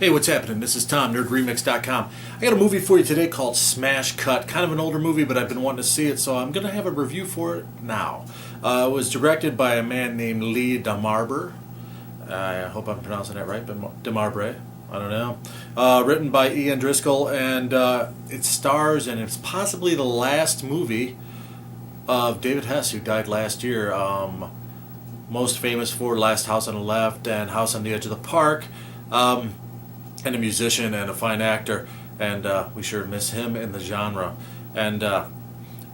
Hey, what's happening? This is Tom, NerdRemix.com. I got a movie for you today called Smash Cut. Kind of an older movie, but I've been wanting to see it, so I'm going to have a review for it now. It was directed by a man named Lee DeMarbre. I hope I'm pronouncing that right, but DeMarbre. I don't know. Written by Ian Driscoll, and it stars, and it's possibly the last movie of David Hess, who died last year. Most famous for Last House on the Left and House on the Edge of the Park. And a musician and a fine actor, and we sure miss him in the genre. And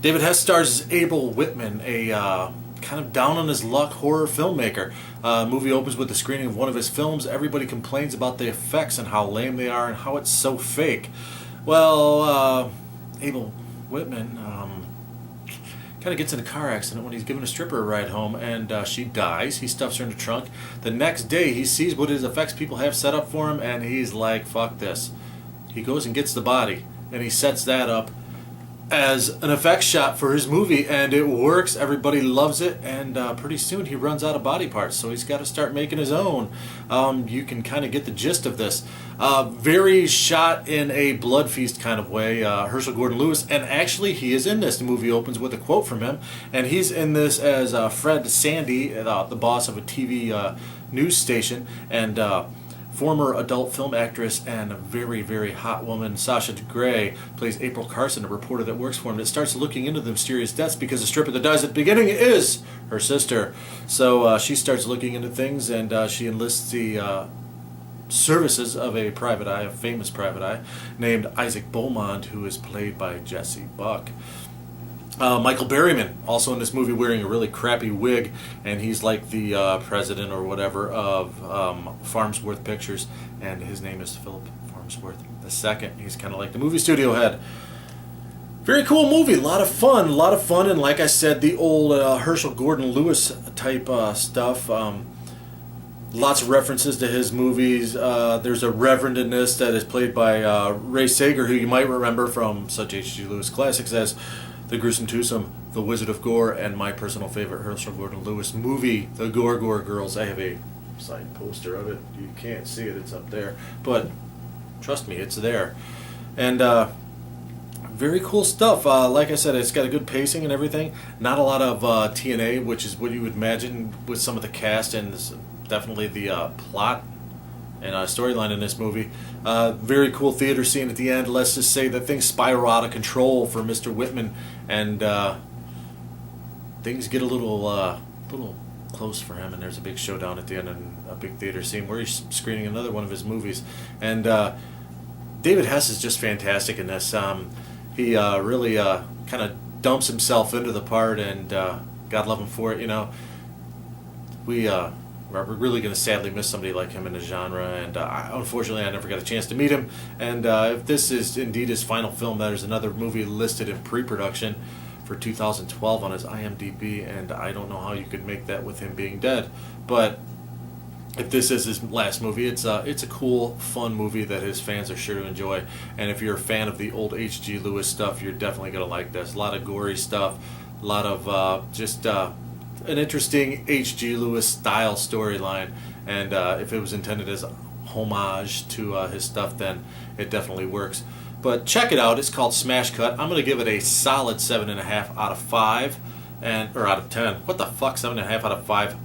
David Hess stars as Abel Whitman, a kind of down on his luck horror filmmaker. Movie opens with the screening of one of his films. Everybody complains about the effects and how lame they are and how it's so fake. Abel Whitman kind of gets in a car accident when he's giving a stripper a ride home, and she dies. He stuffs her in the trunk. The next day, he sees what his effects people have set up for him, and he's like, fuck this. He goes and gets the body, and he sets that up as an effects shot for his movie, and it works. Everybody loves it, and pretty soon he runs out of body parts, so he's got to start making his own. You can kind of get the gist of this. Very shot in a blood feast kind of way. Herschel Gordon Lewis, and actually he is in this. The movie opens with a quote from him, and he's in this as Fred Sandy, the boss of a TV news station, and former adult film actress and a very, very hot woman, Sasha Grey, plays April Carson, a reporter that works for him, that starts looking into the mysterious deaths because the stripper that dies at the beginning is her sister. So she starts looking into things, and she enlists the services of a private eye, a famous private eye, named Isaac Beaumont, who is played by Jesse Buck. Michael Berryman, also in this movie, wearing a really crappy wig, and he's like the president or whatever of Farnsworth Pictures, and his name is Philip Farnsworth II. He's kind of like the movie studio head. Very cool movie, a lot of fun, and like I said, the old Herschel Gordon Lewis type stuff. Lots of references to his movies. There's a reverend in this that is played by Ray Sager, who you might remember from such H.G. Lewis classics as The Gruesome Twosome, The Wizard of Gore, and my personal favorite Herschel Gordon Lewis movie, The Gore Girls. I have a signed poster of it. You can't see it, it's up there. But trust me, it's there. And very cool stuff. Like I said, it's got a good pacing and everything. Not a lot of TNA, which is what you would imagine with some of the cast, and definitely the plot and storyline in this movie. Very cool theater scene at the end. Let's just say that things spiral out of control for Mr. Whitman, and things get a little close for him, and there's a big showdown at the end and a big theater scene where he's screening another one of his movies. And David Hess is just fantastic in this. He really kind of dumps himself into the part, and God love him for it. You know, we're really going to sadly miss somebody like him in the genre, and unfortunately I never got a chance to meet him. And if this is indeed his final film, there's another movie listed in pre-production for 2012 on his IMDb, and I don't know how you could make that with him being dead. But if this is his last movie, it's a cool, fun movie that his fans are sure to enjoy. And if you're a fan of the old H.G. Lewis stuff, you're definitely going to like this. A lot of gory stuff, a lot of just an interesting H.G. Lewis style storyline, and if it was intended as a homage to his stuff, then it definitely works. But check it out. It's called Smash Cut. I'm going to give it a solid 7.5 out of 5, or out of 10. What the fuck? 7.5 out of 5.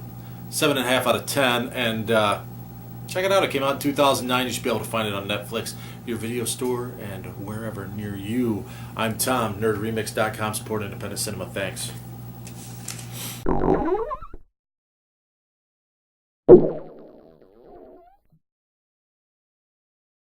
7.5 out of 10. And check it out. It came out in 2009. You should be able to find it on Netflix, your video store, and wherever near you. I'm Tom, NerdRemix.com. Support independent cinema. Thanks.